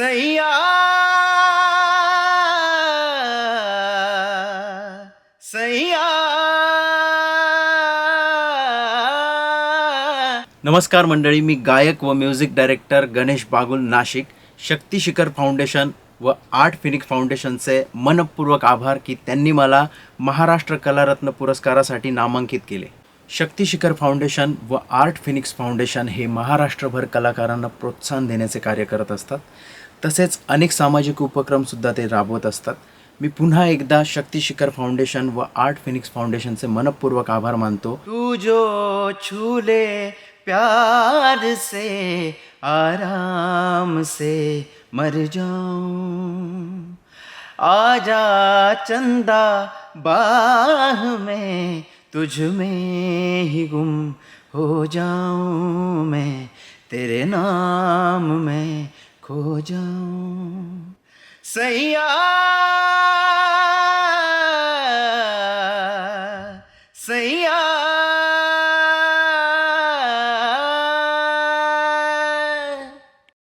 सैया सैया. नमस्कार मंडळी, मी गायक व म्युझिक डायरेक्टर गणेश बागुल, नाशिक. शक्ती शिखर फाउंडेशन व आर्ट फिनिक्स फाउंडेशनचे मनपूर्वक आभार की त्यांनी मला महाराष्ट्र कलारत्न पुरस्कारासाठी नामांकित केले. शक्ती शिखर फाउंडेशन व आर्ट फिनिक्स फाउंडेशन हे महाराष्ट्रभर कलाकारांना प्रोत्साहन देण्याचे कार्य करत असतात. तसेच अनेक सामाजिक उपक्रमसुद्धा ते राबवत असतात. मी पुन्हा एकदा शक्ती शिखर फाउंडेशन व आर्ट फिनिक्स फाउंडेशनचे मनपूर्वक आभार मानतो. तू जो छूले प्यार से आराम से मर जाऊं, आजा चंदा बाह में तुझ में ही गुम हो जाऊं, मैं तेरे नाम में खो जाऊं. सैया